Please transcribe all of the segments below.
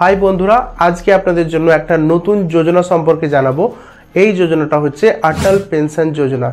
High বন্ধুরা, আজকে আপনাদের জন্য একটা নতুন যোজনা সম্পর্কে জানাবো। এই যোজনাটা হচ্ছে অটল পেনশন যোজনা।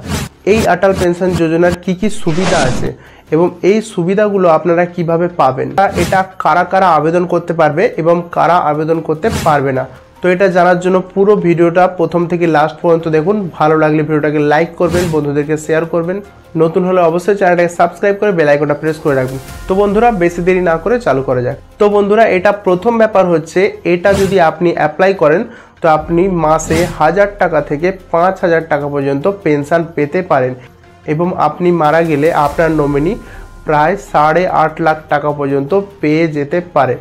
এই অটল পেনশন যোজনার কি কি সুবিধা আছে এবং এই সুবিধাগুলো আপনারা কিভাবে পাবেন, এটা কারা কারা আবেদন করতে পারবে এবং কারা আবেদন করতে পারবে না। তো এটা জানার জন্য পুরো ভিডিওটা প্রথম থেকে লাস্ট পর্যন্ত দেখুন। ভালো লাগলে ভিডিওটাকে লাইক করবেন, বন্ধুদেরকে শেয়ার করবেন, নতুন হলে অবশ্যই চ্যানেলটাকে সাবস্ক্রাইব করে বেল আইকনটা প্রেস করে রাখবেন। তো বন্ধুরা বেশি দেরি না করে চালু করা যাক। তো বন্ধুরা এটা প্রথম ব্যাপার হচ্ছে, এটা যদি আপনি অ্যাপ্লাই করেন তো আপনি মাসে 1000 টাকা থেকে 5000 টাকা পর্যন্ত পেনশন পেতে পারেন এবং আপনি মারা গেলে আপনার নমিনি প্রায় 8.5 লাখ টাকা পর্যন্ত পেয়ে যেতে পারে।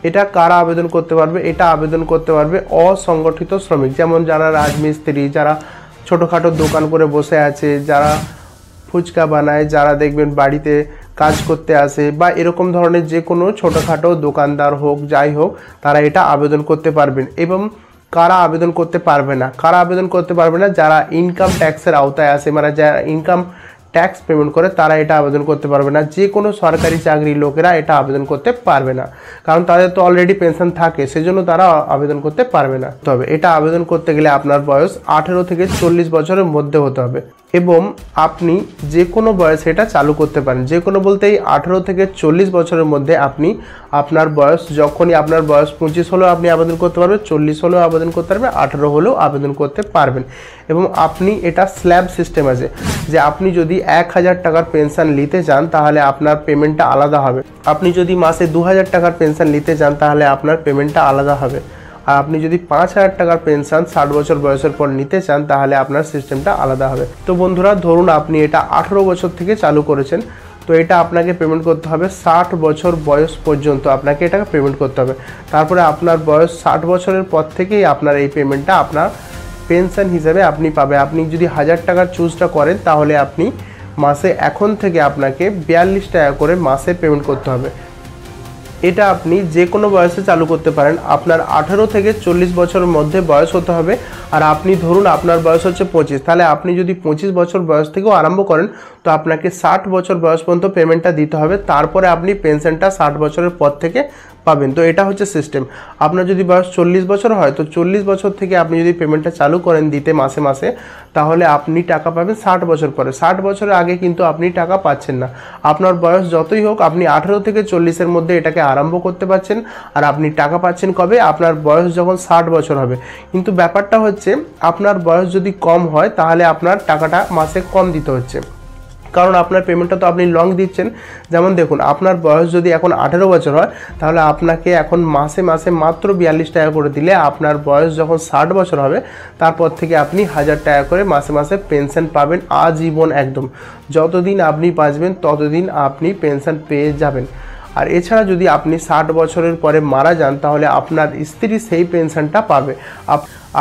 এটা কারা আবেদন করতে পারবে? এটা আবেদন করতে পারবে অসংগঠিত শ্রমিক, যেমন যারা রাজমিস্ত্রি, যারা ছোটোখাটো দোকান করে বসে আছে, যারা ফুচকা বানায়, যারা দেখবেন বাড়িতে কাজ করতে আসে, বা এরকম ধরনের যে কোনো ছোটোখাটো দোকানদার হোক, যাই হোক, তারা এটা আবেদন করতে পারবেন। এবং কারা আবেদন করতে পারবে না? কারা আবেদন করতে পারবে না? যারা ইনকাম ট্যাক্সের আওতায় আসে, মানে যারা ইনকাম ট্যাক্স পেমেন্ট করে, তারা এটা আবেদন করতে পারবে না। যে কোনো সরকারি চাকরির লোকেরা এটা আবেদন করতে পারবে না, কারণ তাদের তো অলরেডি পেনশন থাকে, সেজন্য তারা আবেদন করতে পারবে না। তবে এটা আবেদন করতে গেলে আপনার বয়স 18 থেকে 40 বছরের মধ্যে হতে হবে এবং আপনি যে কোনো বয়সে এটা চালু করতে পারেন। যে কোনো বলতে এই 18 থেকে 40 বছরের মধ্যে আপনি আপনার বয়স, যখনই আপনার বয়স 25 হলেও আপনি আবেদন করতে পারবেন, 40 হলেও আবেদন করতে পারবেন, 18 হলেও আবেদন করতে পারবেন। এবং আপনি এটা স্ল্যাব সিস্টেম আছে, যে আপনি যদি 1000 টাকার পেনশন নিতে চান তাহলে আপনার পেমেন্টটা আলাদা হবে। আপনি যদি মাসে 2000 টাকার পেনশন নিতে চান তাহলে আপনার পেমেন্টটা আলাদা হবে। আর আপনি যদি 5000 টাকার পেনশন 60 বছর বয়সের পর নিতে চান তাহলে আপনার সিস্টেমটা আলাদা হবে। তো বন্ধুরা ধরুন আপনি এটা 18 বছর থেকে চালু করেছেন, তো এটা আপনাকে পেমেন্ট করতে হবে 60 বছর বয়স পর্যন্ত আপনাকে এটাকে পেমেন্ট করতে হবে। তারপরে আপনার বয়স 60 বছরের পর থেকেই আপনার এই পেমেন্টটা আপনার পেনশন হিসেবে আপনি পাবে। আপনি যদি 1000 টাকার চুজটা করেন তাহলে আপনি মাসে এখন থেকে আপনাকে 42 টাকা করে মাসে পেমেন্ট করতে হবে। এটা আপনি যে কোনো বয়সে চালু করতে পারেন। আপনার 18 থেকে 40 বছরের মধ্যে বয়স হতে হবে। আর আপনি ধরুন আপনার বয়স হচ্ছে 25, তাহলে আপনি যদি 25 বছর বয়স থেকেও আরম্ভ করেন তো আপনাকে 60 বছর বয়স পর্যন্ত পেমেন্টটা দিতে হবে। তারপরে আপনি পেনশনটা 60 বছরের পর থেকে পাবেন। তো এটা হচ্ছে সিস্টেম। আপনার যদি বয়স 40 বছর হয় তো 40 বছর থেকে আপনি যদি পেমেন্টটা চালু করেন দিতে মাসে মাসে, তাহলে আপনি টাকা পাবেন 60 বছর পরে। 60 বছরের আগে কিন্তু আপনি টাকা পাচ্ছেন না। আপনার বয়স যতই হোক আপনি 18 থেকে 40-এর মধ্যে এটাকে আরম্ভ করতে পারছেন, আর আপনি টাকা পাচ্ছেন কবে? আপনার বয়স যখন 60 বছর হবে। কিন্তু ব্যাপারটা হচ্ছে, আপনার বয়স যদি কম হয় তাহলে আপনার টাকাটা মাসে কম দিতে হচ্ছে, কারণ আপনার পেমেন্টটা তো আপনি লং দিচ্ছেন। যেমন দেখুন, আপনার বয়স যদি এখন 18 বছর হয় তাহলে আপনাকে এখন মাসে মাসে মাত্র 42 টাকা করে দিলে আপনার বয়স যখন 60 বছর হবে তারপর থেকে আপনি 1000 টাকা করে মাসে মাসে পেনশন পাবেন আজীবন। একদম যতদিন আপনি বাঁচবেন ততদিন আপনি পেনশন পেয়ে যাবেন। আর এছাড়া যদি আপনি 60 বছরের পরে মারা যান তাহলে আপনার স্ত্রী সেই পেনশনটা পাবে।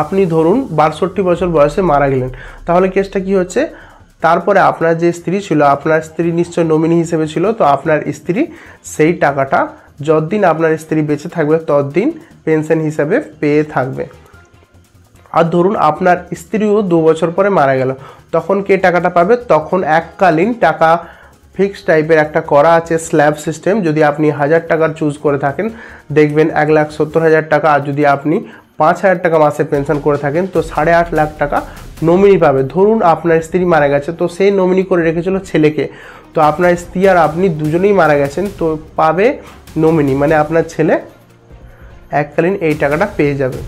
আপনি ধরুন 62 বছর বয়সে মারা গেলেন, তাহলে কেসটা কি হচ্ছে? তারপরে আপনার যে স্ত্রী ছিল, আপনার স্ত্রী নিশ্চয় নমিনি হিসেবে ছিল, তো আপনার স্ত্রী সেই টাকাটা যতদিন আপনার স্ত্রী বেঁচে থাকবে ততদিন পেনশন হিসাবে পেয়ে থাকবে। আর ধরুন আপনার স্ত্রীও 2 বছর পরে মারা গেল, তখন কে টাকাটা পাবে? তখন এককালীন টাকা ফিক্সড টাইপের একটা করা আছে স্ল্যাব সিস্টেম। যদি আপনি 1000 টাকার চুজ করে থাকেন দেখবেন 1,70,000 টাকা, আর যদি আপনি 5000 টাকা মাসে পেনশন করে থাকেন তো 8.5 লাখ টাকা নমিনি পাবে। ধরুন আপনার স্ত্রী মারা গেছে, তো সেই নমিনি করে রেখেছিল ছেলেকে, তো আপনার স্ত্রী আর আপনি দুজনেই মারা গেছেন, তো পাবে নমিনি, মানে আপনার ছেলে এককালীন এই টাকাটা পেয়ে যাবে।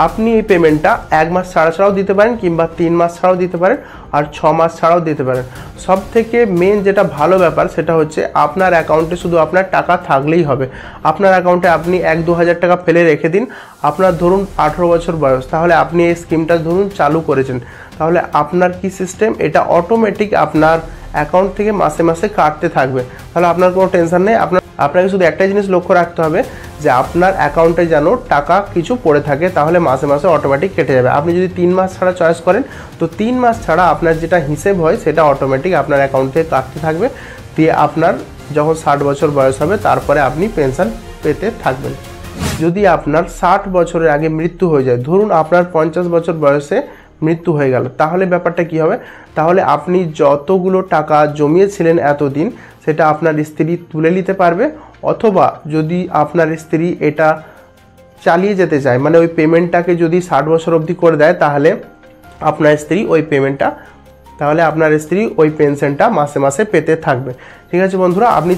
আপনি এই পেমেন্টটা 1 মাস ছাড়াও দিতে পারেন, কিংবা 3 মাস ছাড়াও দিতে পারেন, আর 6 মাস ছাড়াও দিতে পারেন। সব থেকে মেন যেটা ভালো ব্যাপার সেটা হচ্ছে, আপনার অ্যাকাউন্টে শুধু আপনার টাকা থাকলেই হবে। আপনার অ্যাকাউন্টে আপনি 1-2 হাজার টাকা ফেলে রেখে দিন। আপনার ধরুন 18 বছর বয়স, তাহলে আপনি এই স্কিমটা ধরুন চালু করেছেন, তাহলে আপনার কি সিস্টেম, এটা অটোমেটিক আপনার অ্যাকাউন্ট থেকে মাসে মাসে কাটতে থাকবে। তাহলে আপনার কোনো টেনশন নেই। আপনাকে শুধু একটা জিনিস লক্ষ্য রাখতে হবে যে আপনার অ্যাকাউন্টে যেন টাকা কিছু পড়ে থাকে, তাহলে মাসে মাসে অটোমেটিক কেটে যাবে। আপনি যদি 3 মাস ছাড়া চয়েস করেন তো 3 মাস ছাড়া আপনার যেটা হিসেব হয় সেটা অটোমেটিক আপনার অ্যাকাউন্ট থেকে কাটতে থাকবে, দিয়ে আপনার যখন 60 বছর বয়স হবে তারপরে আপনি পেনশন পেতে থাকবেন। যদি আপনার 60 বছরের আগে মৃত্যু হয়ে যায়, ধরুন আপনার 50 বছর বয়সে মৃত্যু হয়ে গেল, তাহলে ব্যাপারটা কি হবে? তাহলে আপনি যতগুলো টাকা জমিয়েছিলেন এতদিন সেটা আপনার স্ত্রী তুলে নিতে পারবে, অথবা যদি আপনার স্ত্রী এটা চালিয়ে যেতে চায়, মানে ওই পেমেন্টটাকে যদি 60 বছর অবধি করে দেয়, তাহলে আপনার স্ত্রী আপনার স্ত্রী ওই পেনশনটা মাসে মাসে পেতে থাকবে। ঠিক আছে বন্ধুরা, আপনি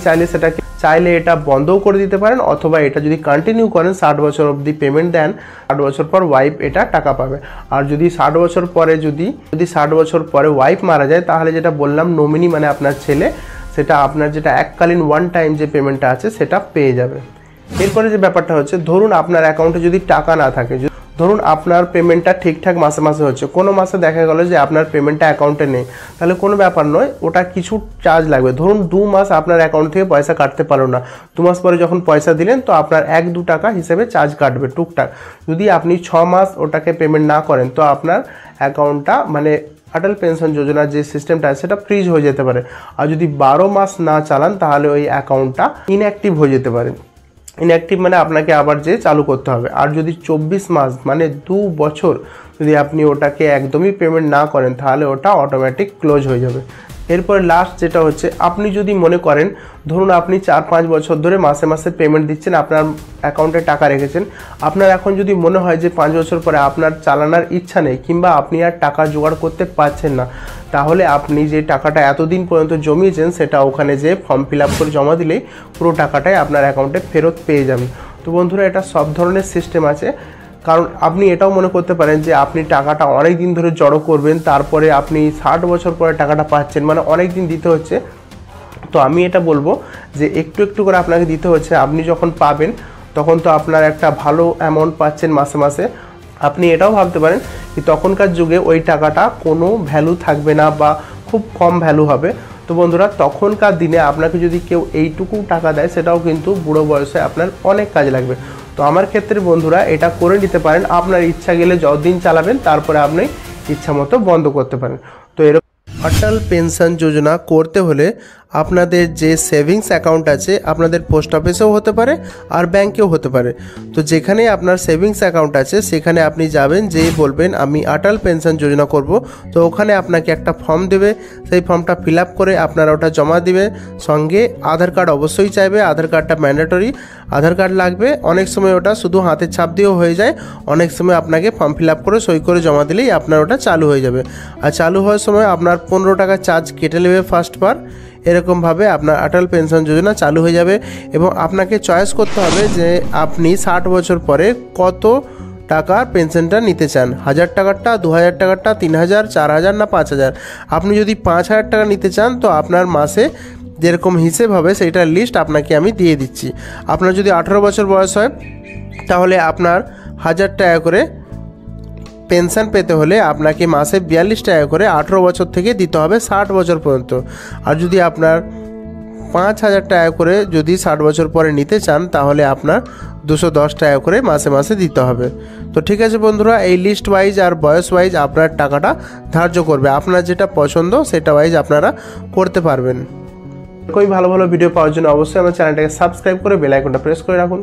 চাইলে এটা বন্ধও করে দিতে পারেন, অথবা এটা যদি কন্টিনিউ করেন 60 বছর অবধি পেমেন্ট দেন, 60 বছর পর ওয়াইফ এটা টাকা পাবে। আর যদি 60 বছর পরে যদি 60 বছর পরে ওয়াইফ মারা যায়, তাহলে যেটা বললাম নমিনি মানে আপনার ছেলে, সেটা আপনার যেটা এককালীন ওয়ান টাইম যে পেমেন্টটা আছে সেটা পেয়ে যাবে। এরপরে যে ব্যাপারটা হচ্ছে, ধরুন আপনার অ্যাকাউন্টে যদি টাকা না থাকে, ধরুন আপনার পেমেন্টটা ঠিকঠাক মাসে মাসে হচ্ছে, কোনো মাসে দেখা গেল যে আপনার পেমেন্টটা অ্যাকাউন্টে নেই, তাহলে কোনো ব্যাপার নয়, ওটা কিছু চার্জ লাগবে। ধরুন 2 মাস আপনার অ্যাকাউন্ট থেকে পয়সা কাটতে পারলো না, 2 মাস পরে যখন পয়সা দিলেন তো আপনার 1-2 টাকা হিসেবে চার্জ কাটবে টুকটাক। যদি আপনি 6 মাস ওটাকে পেমেন্ট না করেন, তো আপনার অ্যাকাউন্টটা মানে অটল পেনশন যোজনার যে সিস্টেমটা আছে সেটা ফ্রিজ হয়ে যেতে পারে। আর যদি 12 মাস না চালান, তাহলে ওই অ্যাকাউন্টটা ইনঅ্যাক্টিভ হয়ে যেতে পারে। ইনঅ্যাক্টিভ মানে আপনাকে আবার যে চালু করতে হবে। আর যদি 24 মাস মানে 2 বছর যদি আপনি ওটাকে একদমই পেমেন্ট না করেন, তাহলে ওটা অটোমেটিক ক্লোজ হয়ে যাবে। এরপরে লাস্ট যেটা হচ্ছে, আপনি যদি মনে করেন, ধরুন আপনি 4-5 বছর ধরে মাসে মাসে পেমেন্ট দিচ্ছেন, আপনার অ্যাকাউন্টে টাকা রেখেছেন, আপনার এখন যদি মনে হয় যে 5 বছর পরে আপনার চালানোর ইচ্ছা নেই, কিংবা আপনি আর টাকা জোগাড় করতে পারছেন না, তাহলে আপনি যে টাকাটা এতদিন পর্যন্ত জমিয়েছেন সেটা ওখানে যে ফর্ম ফিল আপ করে জমা দিলেই পুরো টাকাটাই আপনার অ্যাকাউন্টে ফেরত পেয়ে যাবেন। তো বন্ধুরা, এটা সব ধরনের সিস্টেম আছে। কারণ আপনি এটাও মনে করতে পারেন যে আপনি টাকাটা অনেক দিন ধরে জড়ো করবেন, তারপরে আপনি 60 বছর পরে টাকাটা পাচ্ছেন, মানে অনেক দিন দিতে হচ্ছে। তো আমি এটা বলবো যে একটু একটু করে আপনাকে দিতে হচ্ছে। আপনি যখন পাবেন তখন তো আপনার একটা ভালো অ্যামাউন্ট পাচ্ছেন মাসে মাসে। আপনি এটাও ভাবতে পারেন কি তখনকার যুগে ওই টাকাটা কোনো ভ্যালু থাকবে না বা খুব কম ভ্যালু হবে। তো বন্ধুরা, তখনকার দিনে আপনাকে যদি কেউ এইটুকু টাকা দেয়, সেটাও কিন্তু বুড়ো বয়সে আপনার অনেক কাজে লাগবে। তো আমার ক্ষেত্রে বন্ধুরা এটা করে নিতে পারেন, আপনার ইচ্ছা গেলে যতদিন চালাবেন, তারপরে আপনি ইচ্ছা মতো বন্ধ করতে পারেন। তো এরকম অটল পেনশন যোজনা করতে হলে আপনাদের যে সেভিংস অ্যাকাউন্ট আছে, আপনাদের পোস্ট অফিসেও হতে পারে আর ব্যাংকেও হতে পারে। তো যেখানে আপনার সেভিংস অ্যাকাউন্ট আছে সেখানে আপনি যাবেন, যেই বলবেন আমি অটল পেনশন যোজনা করব, তো ওখানে আপনাকে একটা ফর্ম দেবে, সেই ফর্মটা ফিল আপ করে আপনারা ওটা জমা দিবে। সঙ্গে আধার কার্ড অবশ্যই চাইবে, আধার কার্ডটা ম্যান্ডেটরি, আধার কার্ড লাগবে। অনেক সময় ওটা শুধু হাতের ছাপ দিয়েও হয়ে যায়, অনেক সময় আপনাকে ফর্ম ফিল আপ করে সই করে জমা দিলেই আপনার ওটা চালু হয়ে যাবে। আর চালু হওয়ার সময় আপনার 15 টাকা চার্জ কেটে নেবে ফার্স্ট বার। এরকমভাবে আপনার অটল পেনশন যোজনা চালু হয়ে যাবে। এবং আপনাকে চয়েস করতে হবে যে আপনি 60 বছর পরে কত টাকার পেনশনটা নিতে চান, 1000 টাকারটা, 2000 টাকারটা, 3000, 4000 না 5000। আপনি যদি 5000 টাকা নিতে চান, তো আপনার মাসে যেরকম হিসেব হবে সেইটার লিস্ট আপনাকে আমি দিয়ে দিচ্ছি। আপনার যদি 18 বছর বয়স হয়, তাহলে আপনার 1000 টাকা করে পেনশন পেতে হলে আপনাকে মাসে 42 টাকা করে 18 বছর থেকে দিতে হবে 60 বছর পর্যন্ত। আর যদি আপনার 5000 টাকা করে যদি 60 বছর পরে নিতে চান, তাহলে আপনার 210 টাকা করে মাসে মাসে দিতে হবে। তো ঠিক আছে বন্ধুরা, এই লিস্ট ওয়াইজ আর বয়স ওয়াইজ আপনার টাকাটা ধার্য করবে। আপনার যেটা পছন্দ সেটা ওয়াইজ আপনারা করতে পারবেন। এরকমই ভালো ভালো ভিডিও পাওয়ার জন্য অবশ্যই আমার চ্যানেলটাকে সাবস্ক্রাইব করে বেল আইকনটা প্রেস করে রাখুন।